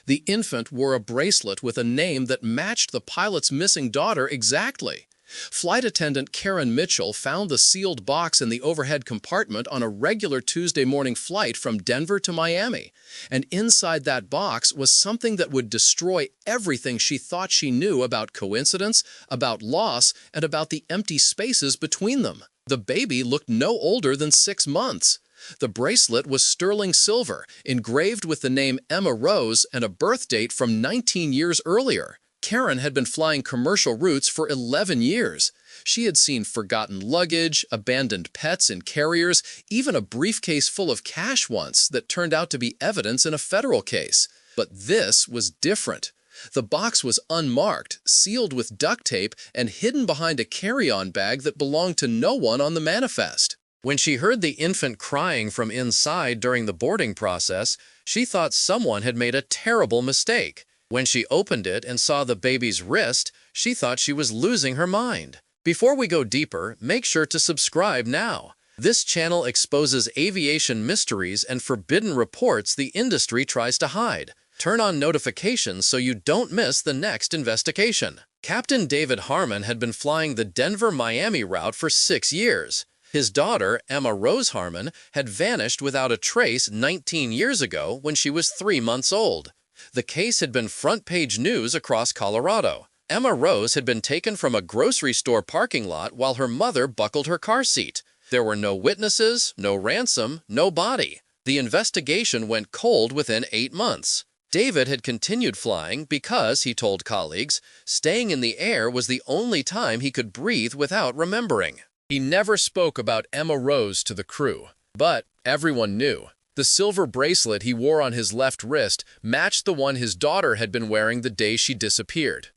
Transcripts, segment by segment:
The infant wore a bracelet with a name that matched the pilot's missing daughter exactly. Flight attendant Karen Mitchell found the sealed box in the overhead compartment on a regular Tuesday morning flight from Denver to Miami. And inside that box was something that would destroy everything she thought she knew about coincidence, about loss, and about the empty spaces between them. The baby looked no older than 6 months. The bracelet was sterling silver, engraved with the name Emma Rose and a birth date from 19 years earlier. Karen had been flying commercial routes for 11 years. She had seen forgotten luggage, abandoned pets in carriers, even a briefcase full of cash once that turned out to be evidence in a federal case. But this was different. The box was unmarked, sealed with duct tape, and hidden behind a carry-on bag that belonged to no one on the manifest. When she heard the infant crying from inside during the boarding process, she thought someone had made a terrible mistake. When she opened it and saw the baby's wrist, she thought she was losing her mind. Before we go deeper, make sure to subscribe now. This channel exposes aviation mysteries and forbidden reports the industry tries to hide. Turn on notifications so you don't miss the next investigation. Captain David Harmon had been flying the Denver-Miami route for 6 years. His daughter, Emma Rose Harmon, had vanished without a trace 19 years ago when she was 3 months old. The case had been front-page news across Colorado. Emma Rose had been taken from a grocery store parking lot while her mother buckled her car seat. There were no witnesses, no ransom, no body. The investigation went cold within 8 months. David had continued flying because, he told colleagues, staying in the air was the only time he could breathe without remembering. He never spoke about Emma Rose to the crew, but everyone knew. The silver bracelet he wore on his left wrist matched the one his daughter had been wearing the day she disappeared.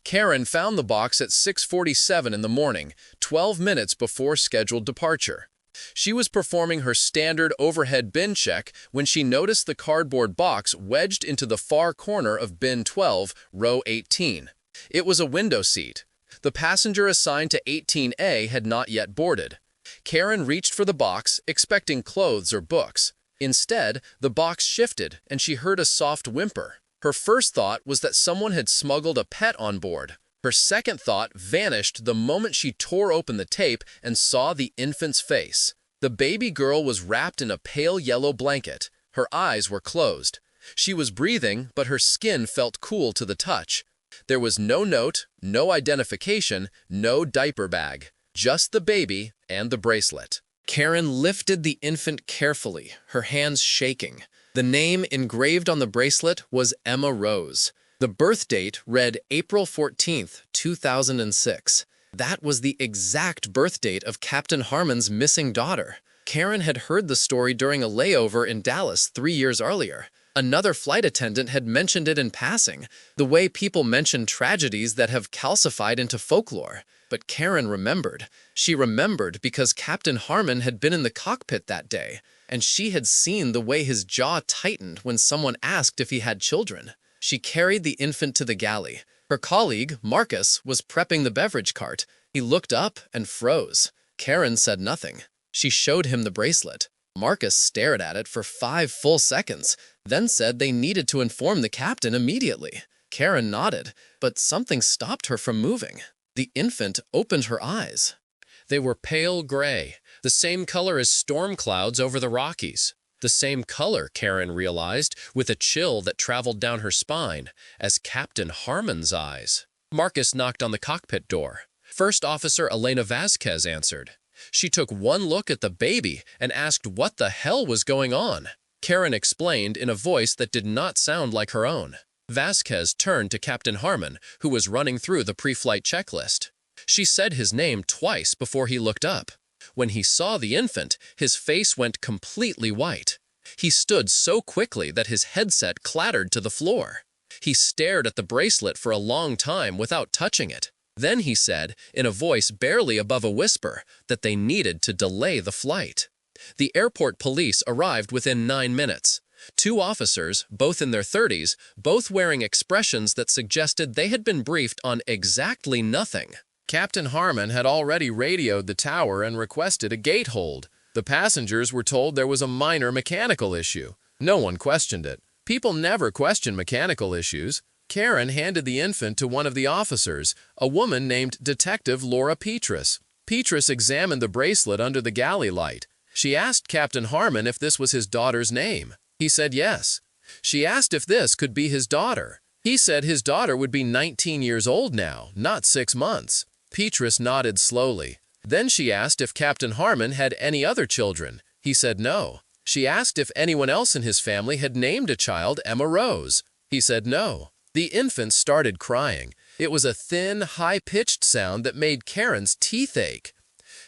Karen found the box at 6:47 in the morning, 12 minutes before scheduled departure. She was performing her standard overhead bin check when she noticed the cardboard box wedged into the far corner of bin 12, row 18. It was a window seat. The passenger assigned to 18A had not yet boarded. Karen reached for the box, expecting clothes or books. Instead, the box shifted, and she heard a soft whimper. Her first thought was that someone had smuggled a pet on board. Her second thought vanished the moment she tore open the tape and saw the infant's face. The baby girl was wrapped in a pale yellow blanket. Her eyes were closed. She was breathing, but her skin felt cool to the touch. There was no note, no identification, no diaper bag. Just the baby and the bracelet. Karen lifted the infant carefully, her hands shaking. The name engraved on the bracelet was Emma Rose. The birth date read April 14, 2006. That was the exact birth date of Captain Harmon's missing daughter. Karen had heard the story during a layover in Dallas 3 years earlier. Another flight attendant had mentioned it in passing, the way people mention tragedies that have calcified into folklore. But Karen remembered. She remembered because Captain Harmon had been in the cockpit that day, and she had seen the way his jaw tightened when someone asked if he had children. She carried the infant to the galley. Her colleague, Marcus, was prepping the beverage cart. He looked up and froze. Karen said nothing. She showed him the bracelet. Marcus stared at it for 5 full seconds, then said they needed to inform the captain immediately. Karen nodded, but something stopped her from moving. The infant opened her eyes. They were pale gray, the same color as storm clouds over the Rockies. The same color, Karen realized, with a chill that traveled down her spine, as Captain Harmon's eyes. Marcus knocked on the cockpit door. First Officer Elena Vasquez answered. She took one look at the baby and asked what the hell was going on. Karen explained in a voice that did not sound like her own. Vasquez turned to Captain Harmon, who was running through the pre-flight checklist. She said his name twice before he looked up. When he saw the infant, his face went completely white. He stood so quickly that his headset clattered to the floor. He stared at the bracelet for a long time without touching it. Then he said, in a voice barely above a whisper, that they needed to delay the flight. The airport police arrived within 9 minutes. 2 officers, both in their 30s, both wearing expressions that suggested they had been briefed on exactly nothing. Captain Harmon had already radioed the tower and requested a gate hold. The passengers were told there was a minor mechanical issue. No one questioned it. People never question mechanical issues. Karen handed the infant to one of the officers, a woman named Detective Laura Petrus. Petrus examined the bracelet under the galley light. She asked Captain Harmon if this was his daughter's name. He said yes. She asked if this could be his daughter. He said his daughter would be 19 years old now, not 6 months. Petrus nodded slowly. Then she asked if Captain Harmon had any other children. He said no. She asked if anyone else in his family had named a child Emma Rose. He said no. The infant started crying. It was a thin, high-pitched sound that made Karen's teeth ache.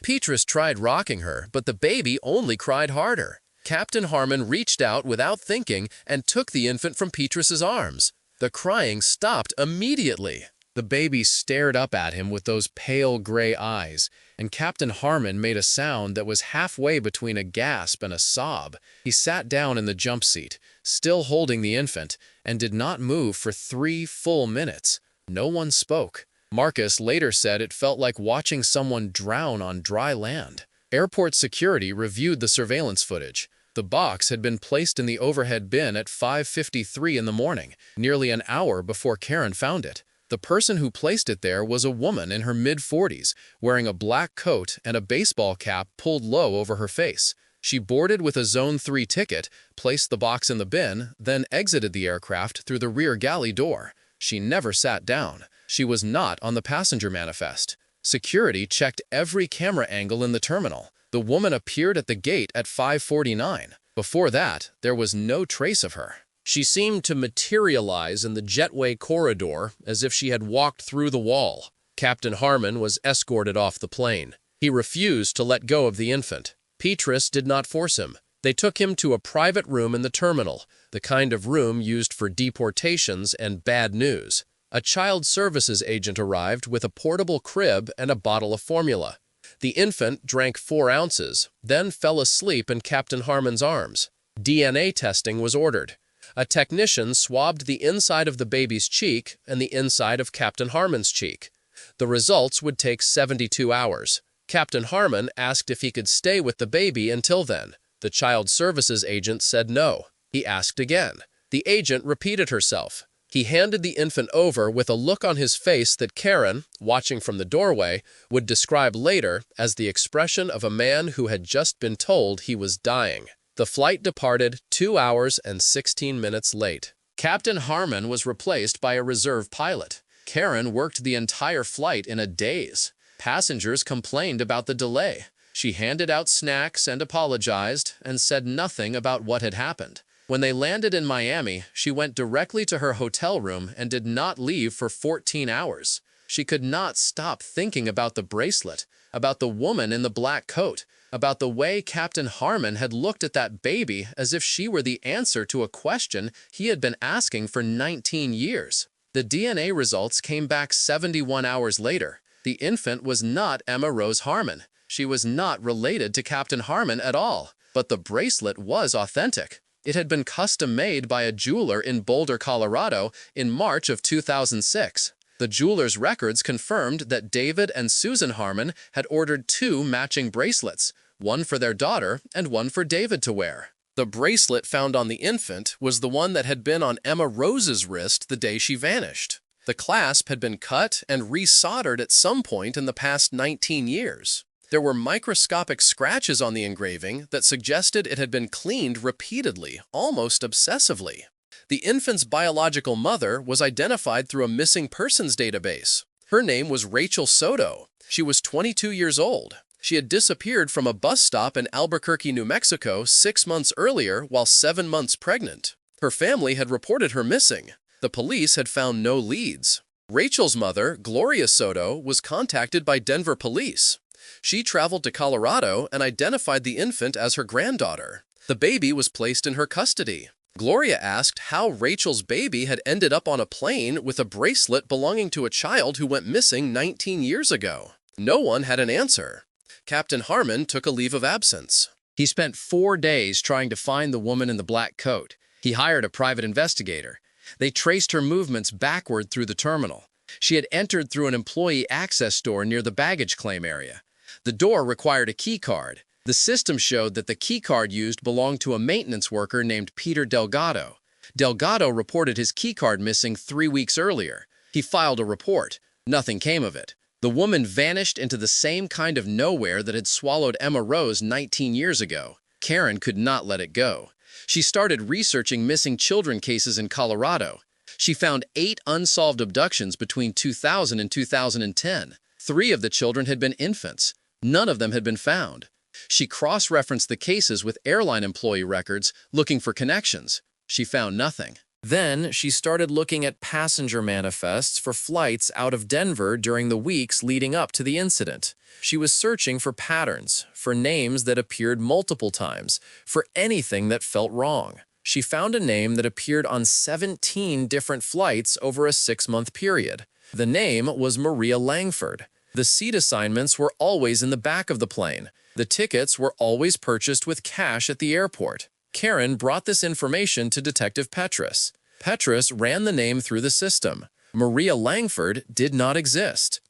Petrus tried rocking her, but the baby only cried harder. Captain Harmon reached out without thinking and took the infant from Petrus's arms. The crying stopped immediately. The baby stared up at him with those pale gray eyes, and Captain Harmon made a sound that was halfway between a gasp and a sob. He sat down in the jump seat, still holding the infant, and did not move for 3 full minutes. No one spoke. Marcus later said it felt like watching someone drown on dry land. Airport security reviewed the surveillance footage. The box had been placed in the overhead bin at 5:53 in the morning, nearly an hour before Karen found it. The person who placed it there was a woman in her mid-40s, wearing a black coat and a baseball cap pulled low over her face. She boarded with a Zone 3 ticket, placed the box in the bin, then exited the aircraft through the rear galley door. She never sat down. She was not on the passenger manifest. Security checked every camera angle in the terminal. The woman appeared at the gate at 5:49. Before that, there was no trace of her. She seemed to materialize in the jetway corridor as if she had walked through the wall. Captain Harmon was escorted off the plane. He refused to let go of the infant. Petrus did not force him. They took him to a private room in the terminal, the kind of room used for deportations and bad news. A child services agent arrived with a portable crib and a bottle of formula. The infant drank 4 ounces, then fell asleep in Captain Harmon's arms. DNA testing was ordered. A technician swabbed the inside of the baby's cheek and the inside of Captain Harmon's cheek. The results would take 72 hours. Captain Harmon asked if he could stay with the baby until then. The child services agent said no. He asked again. The agent repeated herself. He handed the infant over with a look on his face that Karen, watching from the doorway, would describe later as the expression of a man who had just been told he was dying. The flight departed 2 hours and 16 minutes late. Captain Harmon was replaced by a reserve pilot. Karen worked the entire flight in a daze. Passengers complained about the delay. She handed out snacks and apologized and said nothing about what had happened. When they landed in Miami, she went directly to her hotel room and did not leave for 14 hours. She could not stop thinking about the bracelet, about the woman in the black coat, about the way Captain Harmon had looked at that baby as if she were the answer to a question he had been asking for 19 years. The DNA results came back 71 hours later. The infant was not Emma Rose Harmon. She was not related to Captain Harmon at all, but the bracelet was authentic. It had been custom-made by a jeweler in Boulder, Colorado in March of 2006. The jeweler's records confirmed that David and Susan Harmon had ordered 2 matching bracelets, one for their daughter and one for David to wear. The bracelet found on the infant was the one that had been on Emma Rose's wrist the day she vanished. The clasp had been cut and resoldered at some point in the past 19 years. There were microscopic scratches on the engraving that suggested it had been cleaned repeatedly, almost obsessively. The infant's biological mother was identified through a missing persons database. Her name was Rachel Soto. She was 22 years old. She had disappeared from a bus stop in Albuquerque, New Mexico 6 months earlier while 7 months pregnant. Her family had reported her missing. The police had found no leads. Rachel's mother, Gloria Soto, was contacted by Denver police. She traveled to Colorado and identified the infant as her granddaughter. The baby was placed in her custody. Gloria asked how Rachel's baby had ended up on a plane with a bracelet belonging to a child who went missing 19 years ago. No one had an answer. Captain Harmon took a leave of absence. He spent 4 days trying to find the woman in the black coat. He hired a private investigator. They traced her movements backward through the terminal. She had entered through an employee access door near the baggage claim area. The door required a key card. The system showed that the key card used belonged to a maintenance worker named Peter Delgado. Delgado reported his keycard missing 3 weeks earlier. He filed a report. Nothing came of it. The woman vanished into the same kind of nowhere that had swallowed Emma Rose 19 years ago. Karen could not let it go. She started researching missing children cases in Colorado. She found 8 unsolved abductions between 2000 and 2010. 3 of the children had been infants. None of them had been found. She cross-referenced the cases with airline employee records, looking for connections. She found nothing. Then she started looking at passenger manifests for flights out of Denver during the weeks leading up to the incident. She was searching for patterns, for names that appeared multiple times, for anything that felt wrong. She found a name that appeared on 17 different flights over a 6-month period. The name was Maria Langford. The seat assignments were always in the back of the plane. The tickets were always purchased with cash at the airport. Karen brought this information to Detective Petrus. Petrus ran the name through the system. Maria Langford did not exist.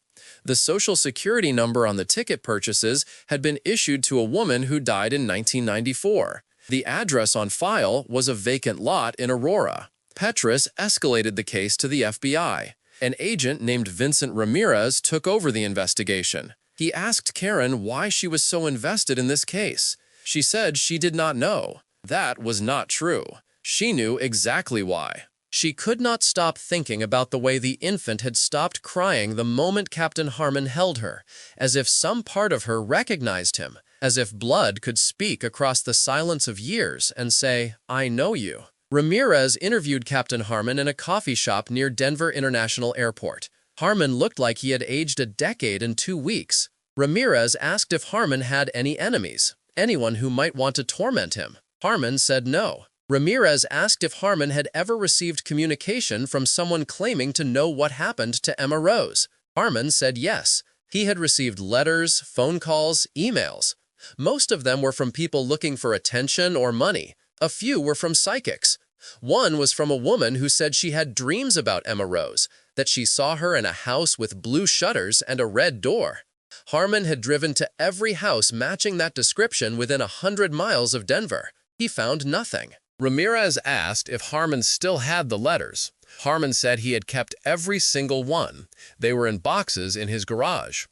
The Social Security number on the ticket purchases had been issued to a woman who died in 1994. The address on file was a vacant lot in Aurora. Petrus escalated the case to the FBI. An agent named Vincent Ramirez took over the investigation. He asked Karen why she was so invested in this case. She said she did not know. That was not true. She knew exactly why. She could not stop thinking about the way the infant had stopped crying the moment Captain Harmon held her, as if some part of her recognized him, as if blood could speak across the silence of years and say, "I know you." Ramirez interviewed Captain Harmon in a coffee shop near Denver International Airport. Harmon looked like he had aged a decade in 2 weeks. Ramirez asked if Harmon had any enemies, anyone who might want to torment him. Harmon said no. Ramirez asked if Harmon had ever received communication from someone claiming to know what happened to Emma Rose. Harmon said yes. He had received letters, phone calls, emails. Most of them were from people looking for attention or money. A few were from psychics. One was from a woman who said she had dreams about Emma Rose, that she saw her in a house with blue shutters and a red door. Harmon had driven to every house matching that description within 100 miles of Denver. He found nothing. Ramirez asked if Harmon still had the letters. Harmon said he had kept every single one. They were in boxes in his garage.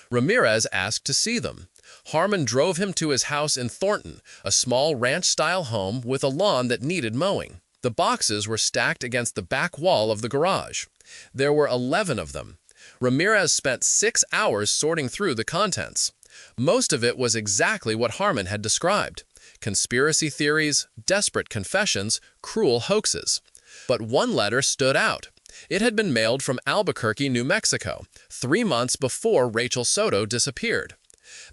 Ramirez asked to see them. Harmon drove him to his house in Thornton, a small ranch-style home with a lawn that needed mowing. The boxes were stacked against the back wall of the garage. There were 11 of them. Ramirez spent 6 hours sorting through the contents. Most of it was exactly what Harmon had described: conspiracy theories, desperate confessions, cruel hoaxes. But one letter stood out. It had been mailed from Albuquerque, New Mexico, 3 months before Rachel Soto disappeared.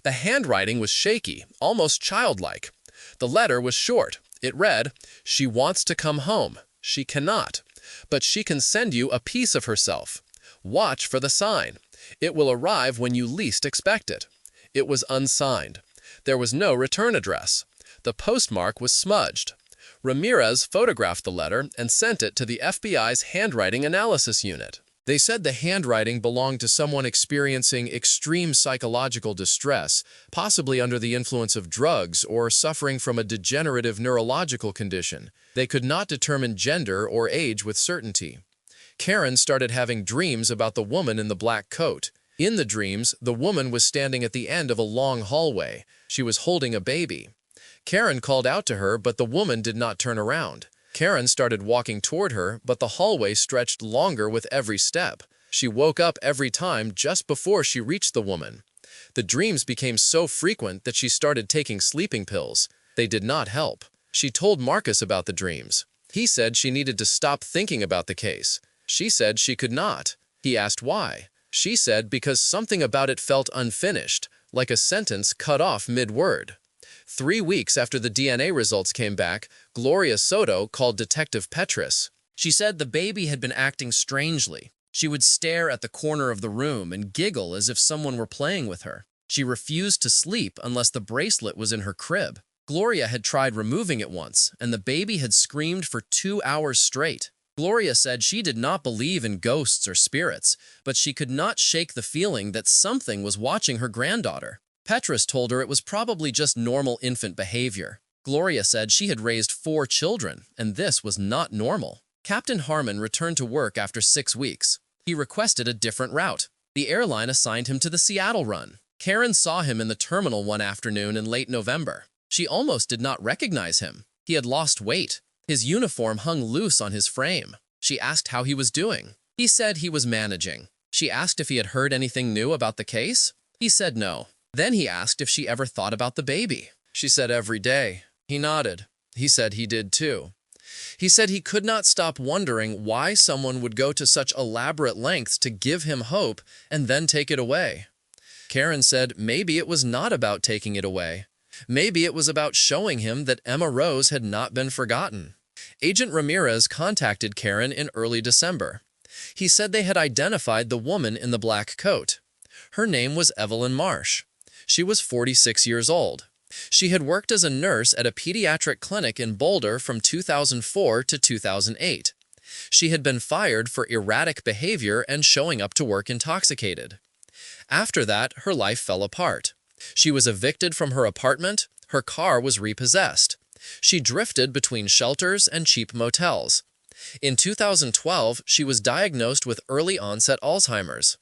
The handwriting was shaky, almost childlike. The letter was short. It read, "She wants to come home. She cannot. But she can send you a piece of herself. Watch for the sign. It will arrive when you least expect it." It was unsigned. There was no return address. The postmark was smudged. Ramirez photographed the letter and sent it to the FBI's Handwriting Analysis Unit. They said the handwriting belonged to someone experiencing extreme psychological distress, possibly under the influence of drugs or suffering from a degenerative neurological condition. They could not determine gender or age with certainty. Karen started having dreams about the woman in the black coat. In the dreams, the woman was standing at the end of a long hallway. She was holding a baby. Karen called out to her, but the woman did not turn around. Karen started walking toward her, but the hallway stretched longer with every step. She woke up every time just before she reached the woman. The dreams became so frequent that she started taking sleeping pills. They did not help. She told Marcus about the dreams. He said she needed to stop thinking about the case. She said she could not. He asked why. She said because something about it felt unfinished, like a sentence cut off mid-word. 3 weeks after the DNA results came back, Gloria Soto called Detective Petrus. She said the baby had been acting strangely. She would stare at the corner of the room and giggle as if someone were playing with her. She refused to sleep unless the bracelet was in her crib. Gloria had tried removing it once, and the baby had screamed for 2 hours straight. Gloria said she did not believe in ghosts or spirits, but she could not shake the feeling that something was watching her granddaughter. Petrus told her it was probably just normal infant behavior. Gloria said she had raised 4 children, and this was not normal. Captain Harmon returned to work after 6 weeks. He requested a different route. The airline assigned him to the Seattle run. Karen saw him in the terminal one afternoon in late November. She almost did not recognize him. He had lost weight. His uniform hung loose on his frame. She asked how he was doing. He said he was managing. She asked if he had heard anything new about the case. He said no. Then he asked if she ever thought about the baby. She said every day. He nodded. He said he did too. He said he could not stop wondering why someone would go to such elaborate lengths to give him hope and then take it away. Karen said maybe it was not about taking it away. Maybe it was about showing him that Emma Rose had not been forgotten. Agent Ramirez contacted Karen in early December. He said they had identified the woman in the black coat. Her name was Evelyn Marsh. She was 46 years old. She had worked as a nurse at a pediatric clinic in Boulder from 2004 to 2008. She had been fired for erratic behavior and showing up to work intoxicated. After that, her life fell apart. She was evicted from her apartment. Her car was repossessed. She drifted between shelters and cheap motels. In 2012, she was diagnosed with early-onset Alzheimer's.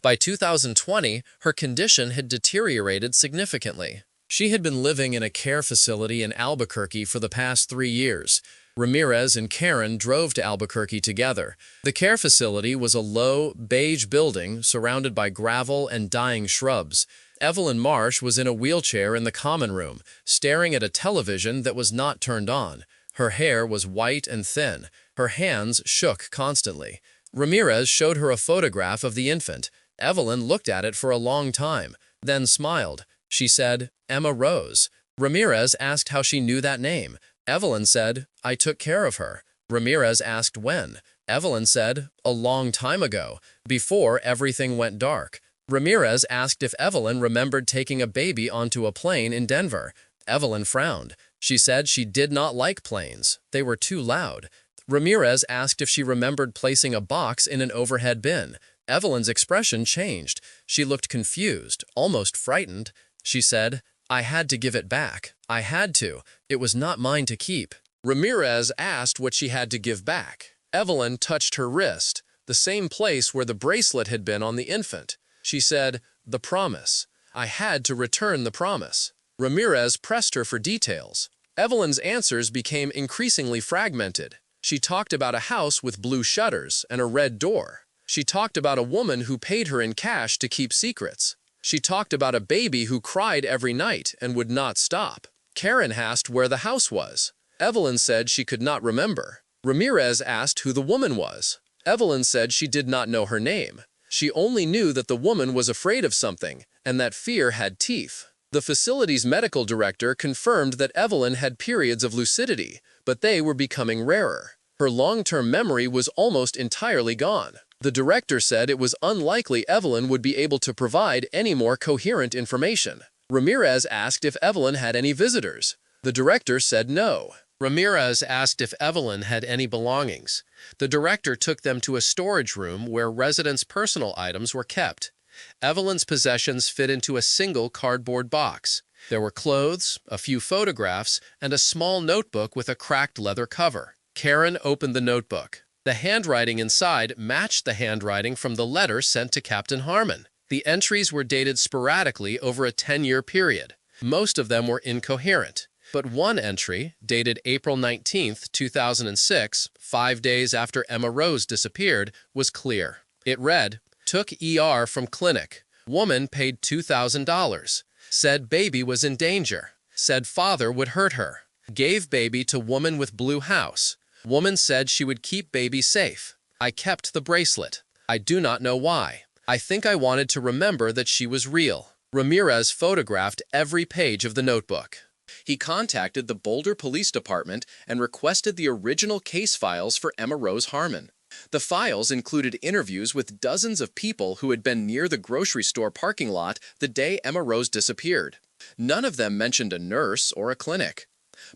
By 2020, her condition had deteriorated significantly. She had been living in a care facility in Albuquerque for the past 3 years. Ramirez and Karen drove to Albuquerque together. The care facility was a low, beige building surrounded by gravel and dying shrubs. Evelyn Marsh was in a wheelchair in the common room, staring at a television that was not turned on. Her hair was white and thin. Her hands shook constantly. Ramirez showed her a photograph of the infant. Evelyn looked at it for a long time, then smiled. She said, "Emma Rose." Ramirez asked how she knew that name. Evelyn said, "I took care of her." Ramirez asked when. Evelyn said, "A long time ago, before everything went dark." Ramirez asked if Evelyn remembered taking a baby onto a plane in Denver. Evelyn frowned. She said she did not like planes. They were too loud. Ramirez asked if she remembered placing a box in an overhead bin. Evelyn's expression changed. She looked confused, almost frightened. She said, "I had to give it back. I had to. It was not mine to keep." Ramirez asked what she had to give back. Evelyn touched her wrist, the same place where the bracelet had been on the infant. She said, "The promise. I had to return the promise." Ramirez pressed her for details. Evelyn's answers became increasingly fragmented. She talked about a house with blue shutters and a red door. She talked about a woman who paid her in cash to keep secrets. She talked about a baby who cried every night and would not stop. Karen asked where the house was. Evelyn said she could not remember. Ramirez asked who the woman was. Evelyn said she did not know her name. She only knew that the woman was afraid of something and that fear had teeth. The facility's medical director confirmed that Evelyn had periods of lucidity, but they were becoming rarer. Her long-term memory was almost entirely gone. The director said it was unlikely Evelyn would be able to provide any more coherent information. Ramirez asked if Evelyn had any visitors. The director said no. Ramirez asked if Evelyn had any belongings. The director took them to a storage room where residents' personal items were kept. Evelyn's possessions fit into a single cardboard box. There were clothes, a few photographs, and a small notebook with a cracked leather cover. Karen opened the notebook. The handwriting inside matched the handwriting from the letter sent to Captain Harmon. The entries were dated sporadically over a 10-year period. Most of them were incoherent. But one entry, dated April 19, 2006, 5 days after Emma Rose disappeared, was clear. It read, "Took ER from clinic. Woman paid $2,000. Said baby was in danger. Said father would hurt her. Gave baby to woman with blue house. Woman said she would keep baby safe. I kept the bracelet. I do not know why. I think I wanted to remember that she was real." Ramirez photographed every page of the notebook. He contacted the Boulder Police Department and requested the original case files for Emma Rose Harmon. The files included interviews with dozens of people who had been near the grocery store parking lot the day Emma Rose disappeared. None of them mentioned a nurse or a clinic.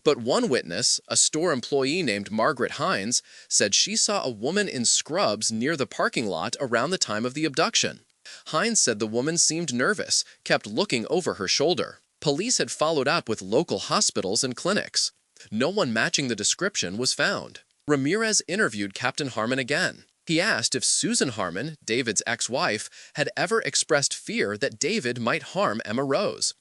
But one witness, a store employee named Margaret Hines, said she saw a woman in scrubs near the parking lot around the time of the abduction. Hines said the woman seemed nervous, kept looking over her shoulder. Police had followed up with local hospitals and clinics. No one matching the description was found. Ramirez interviewed Captain Harmon again. He asked if Susan Harmon, David's ex-wife, had ever expressed fear that David might harm Emma Rose.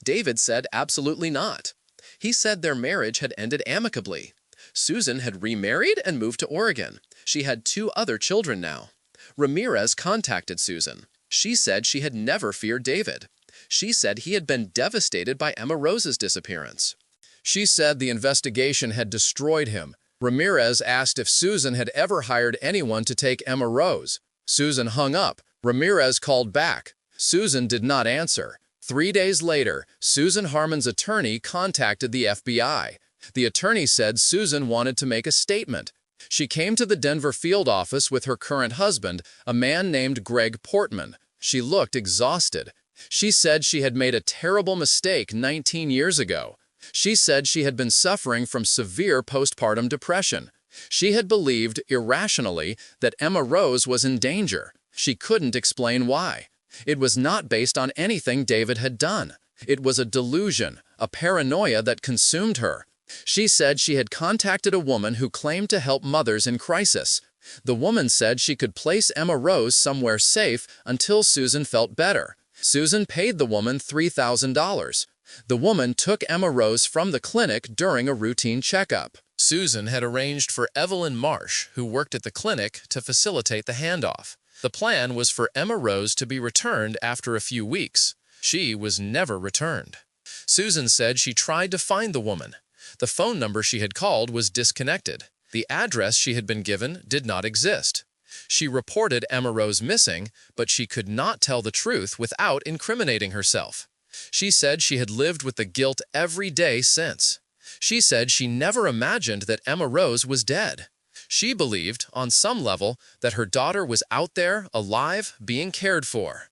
David said absolutely not. He said their marriage had ended amicably. Susan had remarried and moved to Oregon. She had 2 other children now. Ramirez contacted Susan. She said she had never feared David. She said he had been devastated by Emma Rose's disappearance. She said the investigation had destroyed him. Ramirez asked if Susan had ever hired anyone to take Emma Rose. Susan hung up. Ramirez called back. Susan did not answer. 3 days later, Susan Harmon's attorney contacted the FBI. The attorney said Susan wanted to make a statement. She came to the Denver field office with her current husband, a man named Greg Portman. She looked exhausted. She said she had made a terrible mistake 19 years ago. She said she had been suffering from severe postpartum depression. She had believed, irrationally, that Emma Rose was in danger. She couldn't explain why. It was not based on anything David had done. It was a delusion, a paranoia that consumed her. She said she had contacted a woman who claimed to help mothers in crisis. The woman said she could place Emma Rose somewhere safe until Susan felt better. Susan paid the woman $3,000. The woman took Emma Rose from the clinic during a routine checkup. Susan had arranged for Evelyn Marsh, who worked at the clinic, to facilitate the handoff. The plan was for Emma Rose to be returned after a few weeks. She was never returned. Susan said she tried to find the woman. The phone number she had called was disconnected. The address she had been given did not exist. She reported Emma Rose missing, but she could not tell the truth without incriminating herself. She said she had lived with the guilt every day since. She said she never imagined that Emma Rose was dead. She believed, on some level, that her daughter was out there, alive, being cared for.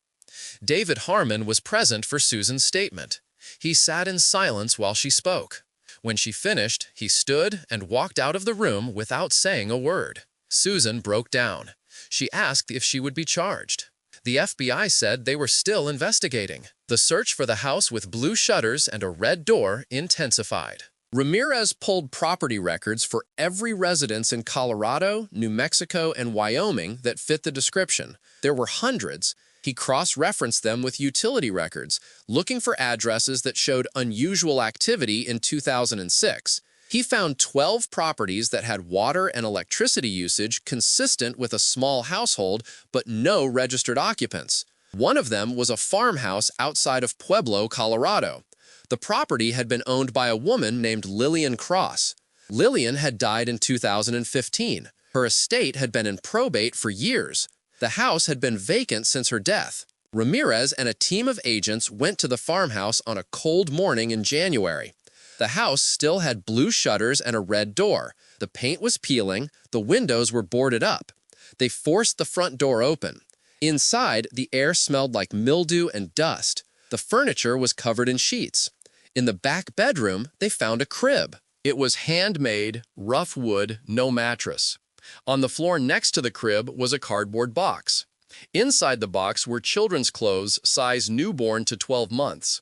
David Harmon was present for Susan's statement. He sat in silence while she spoke. When she finished, he stood and walked out of the room without saying a word. Susan broke down. She asked if she would be charged. The FBI said they were still investigating. The search for the house with blue shutters and a red door intensified. Ramirez pulled property records for every residence in Colorado, New Mexico, and Wyoming that fit the description. There were hundreds. He cross-referenced them with utility records, looking for addresses that showed unusual activity in 2006. He found 12 properties that had water and electricity usage consistent with a small household, but no registered occupants. One of them was a farmhouse outside of Pueblo, Colorado. The property had been owned by a woman named Lillian Cross. Lillian had died in 2015. Her estate had been in probate for years. The house had been vacant since her death. Ramirez and a team of agents went to the farmhouse on a cold morning in January. The house still had blue shutters and a red door. The paint was peeling. The windows were boarded up. They forced the front door open. Inside, the air smelled like mildew and dust. The furniture was covered in sheets. In the back bedroom, they found a crib. It was handmade, rough wood, no mattress. On the floor next to the crib was a cardboard box. Inside the box were children's clothes, size newborn to 12 months.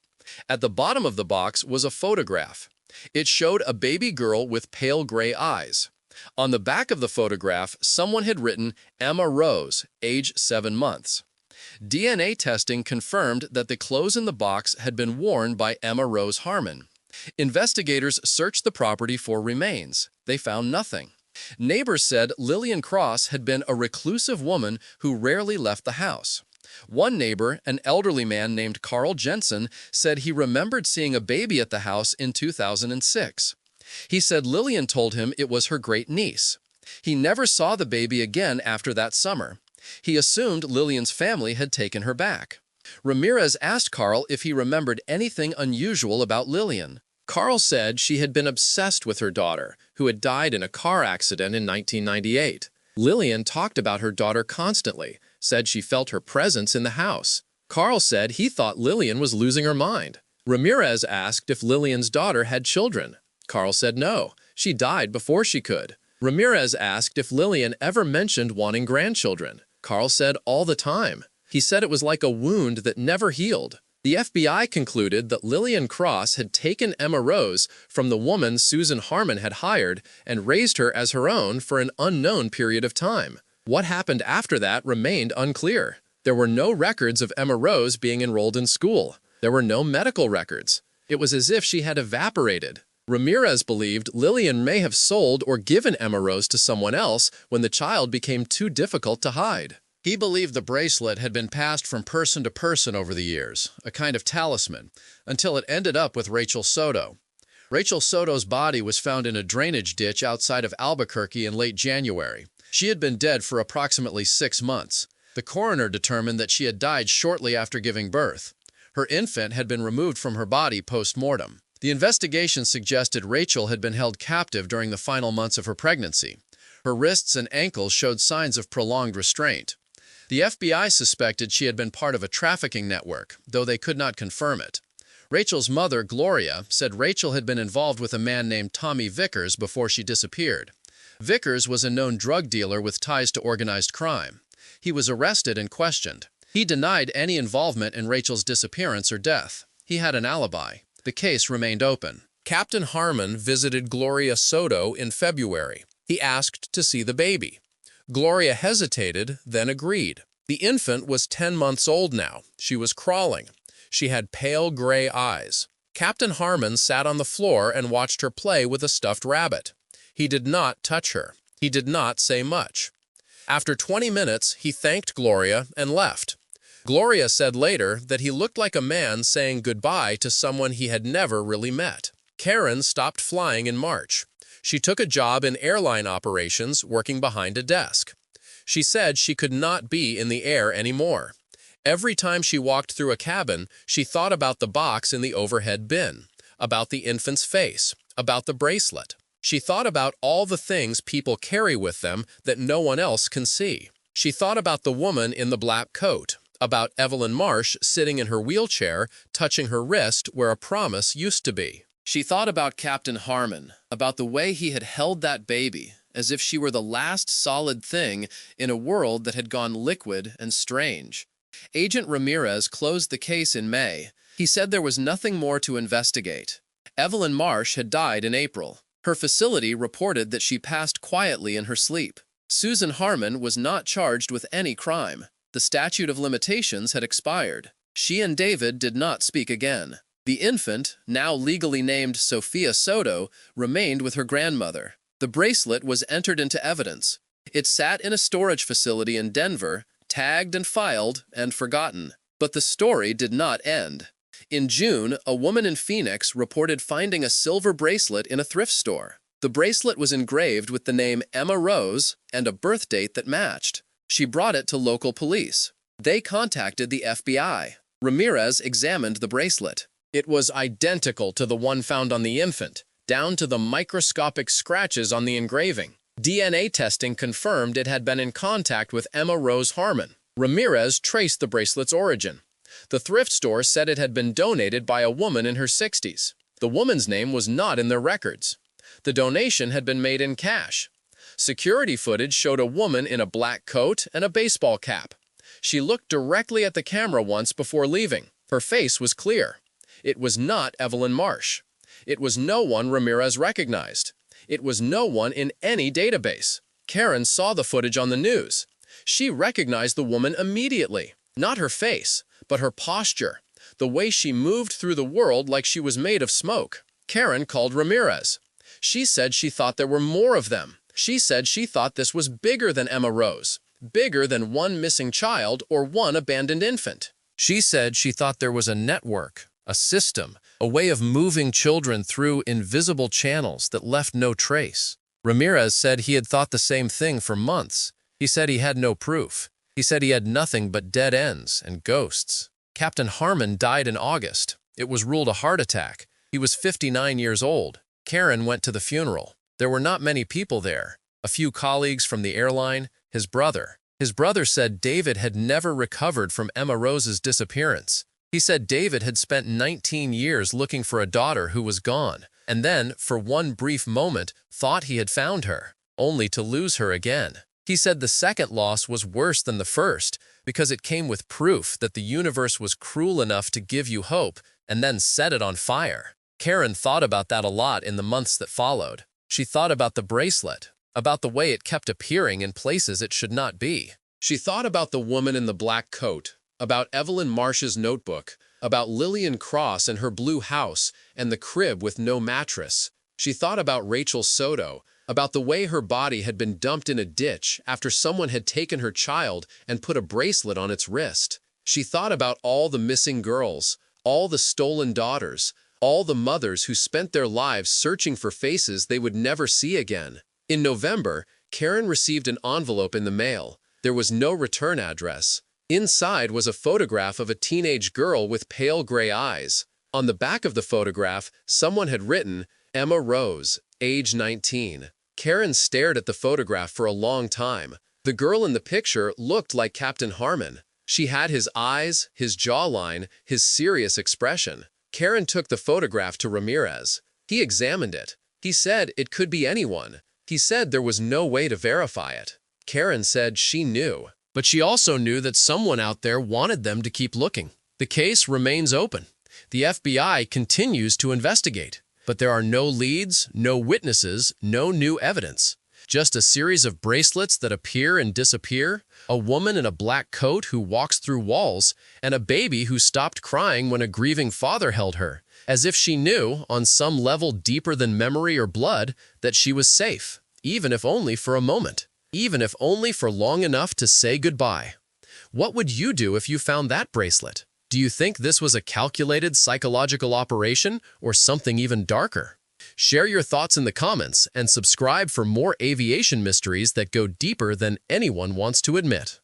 At the bottom of the box was a photograph. It showed a baby girl with pale gray eyes. On the back of the photograph, someone had written Emma Rose, age 7 months. DNA testing confirmed that the clothes in the box had been worn by Emma Rose Harmon. Investigators searched the property for remains. They found nothing. Neighbors said Lillian Cross had been a reclusive woman who rarely left the house. One neighbor, an elderly man named Carl Jensen, said he remembered seeing a baby at the house in 2006. He said Lillian told him it was her great-niece. He never saw the baby again after that summer. He assumed Lillian's family had taken her back. Ramirez asked Carl if he remembered anything unusual about Lillian. Carl said she had been obsessed with her daughter, who had died in a car accident in 1998. Lillian talked about her daughter constantly, said she felt her presence in the house. Carl said he thought Lillian was losing her mind. Ramirez asked if Lillian's daughter had children. Carl said no, she died before she could. Ramirez asked if Lillian ever mentioned wanting grandchildren. Carl said all the time. He said it was like a wound that never healed. The FBI concluded that Lillian Cross had taken Emma Rose from the woman Susan Harmon had hired and raised her as her own for an unknown period of time. What happened after that remained unclear. There were no records of Emma Rose being enrolled in school. There were no medical records. It was as if she had evaporated. Ramirez believed Lillian may have sold or given Emma Rose to someone else when the child became too difficult to hide. He believed the bracelet had been passed from person to person over the years, a kind of talisman, until it ended up with Rachel Soto. Rachel Soto's body was found in a drainage ditch outside of Albuquerque in late January. She had been dead for approximately 6 months. The coroner determined that she had died shortly after giving birth. Her infant had been removed from her body post-mortem. The investigation suggested Rachel had been held captive during the final months of her pregnancy. Her wrists and ankles showed signs of prolonged restraint. The FBI suspected she had been part of a trafficking network, though they could not confirm it. Rachel's mother, Gloria, said Rachel had been involved with a man named Tommy Vickers before she disappeared. Vickers was a known drug dealer with ties to organized crime. He was arrested and questioned. He denied any involvement in Rachel's disappearance or death. He had an alibi. The case remained open. Captain Harmon visited Gloria Soto in February. He asked to see the baby. Gloria hesitated, then agreed. The infant was 10 months old now. She was crawling. She had pale gray eyes. Captain Harmon sat on the floor and watched her play with a stuffed rabbit. He did not touch her. He did not say much. After 20 minutes, he thanked Gloria and left. Gloria said later that he looked like a man saying goodbye to someone he had never really met. Karen stopped flying in March. She took a job in airline operations, working behind a desk. She said she could not be in the air anymore. Every time she walked through a cabin, she thought about the box in the overhead bin, about the infant's face, about the bracelet. She thought about all the things people carry with them that no one else can see. She thought about the woman in the black coat, about Evelyn Marsh sitting in her wheelchair, touching her wrist where a promise used to be. She thought about Captain Harmon, about the way he had held that baby, as if she were the last solid thing in a world that had gone liquid and strange. Agent Ramirez closed the case in May. He said there was nothing more to investigate. Evelyn Marsh had died in April. Her facility reported that she passed quietly in her sleep. Susan Harmon was not charged with any crime. The statute of limitations had expired. She and David did not speak again. The infant, now legally named Sophia Soto, remained with her grandmother. The bracelet was entered into evidence. It sat in a storage facility in Denver, tagged and filed and forgotten. But the story did not end. In June, a woman in Phoenix reported finding a silver bracelet in a thrift store. The bracelet was engraved with the name Emma Rose and a birth date that matched. She brought it to local police. They contacted the FBI. Ramirez examined the bracelet. It was identical to the one found on the infant, down to the microscopic scratches on the engraving. DNA testing confirmed it had been in contact with Emma Rose Harmon. Ramirez traced the bracelet's origin. The thrift store said it had been donated by a woman in her 60s. The woman's name was not in their records. The donation had been made in cash. Security footage showed a woman in a black coat and a baseball cap. She looked directly at the camera once before leaving. Her face was clear. It was not Evelyn Marsh. It was no one Ramirez recognized. It was no one in any database. Karen saw the footage on the news. She recognized the woman immediately. Not her face, but her posture, the way she moved through the world like she was made of smoke. Karen called Ramirez. She said she thought there were more of them. She said she thought this was bigger than Emma Rose, bigger than one missing child or one abandoned infant. She said she thought there was a network, a system, a way of moving children through invisible channels that left no trace. Ramirez said he had thought the same thing for months. He said he had no proof. He said he had nothing but dead ends and ghosts. Captain Harmon died in August. It was ruled a heart attack. He was 59 years old. Karen went to the funeral. There were not many people there. A few colleagues from the airline, his brother. His brother said David had never recovered from Emma Rose's disappearance. He said David had spent 19 years looking for a daughter who was gone, and then, for one brief moment, thought he had found her, only to lose her again. He said the second loss was worse than the first because it came with proof that the universe was cruel enough to give you hope and then set it on fire. Karen thought about that a lot in the months that followed. She thought about the bracelet, about the way it kept appearing in places it should not be. She thought about the woman in the black coat, about Evelyn Marsh's notebook, about Lillian Cross and her blue house and the crib with no mattress. She thought about Rachel Soto, about the way her body had been dumped in a ditch after someone had taken her child and put a bracelet on its wrist. She thought about all the missing girls, all the stolen daughters, all the mothers who spent their lives searching for faces they would never see again. In November, Karen received an envelope in the mail. There was no return address. Inside was a photograph of a teenage girl with pale gray eyes. On the back of the photograph, someone had written, Emma Rose, age 19. Karen stared at the photograph for a long time. The girl in the picture looked like Captain Harmon. She had his eyes, his jawline, his serious expression. Karen took the photograph to Ramirez. He examined it. He said it could be anyone. He said there was no way to verify it. Karen said she knew. But she also knew that someone out there wanted them to keep looking. The case remains open. The FBI continues to investigate. But there are no leads, no witnesses, no new evidence. Just a series of bracelets that appear and disappear, a woman in a black coat who walks through walls, and a baby who stopped crying when a grieving father held her, as if she knew, on some level deeper than memory or blood, that she was safe, even if only for a moment, even if only for long enough to say goodbye. What would you do if you found that bracelet? Do you think this was a calculated psychological operation or something even darker? Share your thoughts in the comments and subscribe for more aviation mysteries that go deeper than anyone wants to admit.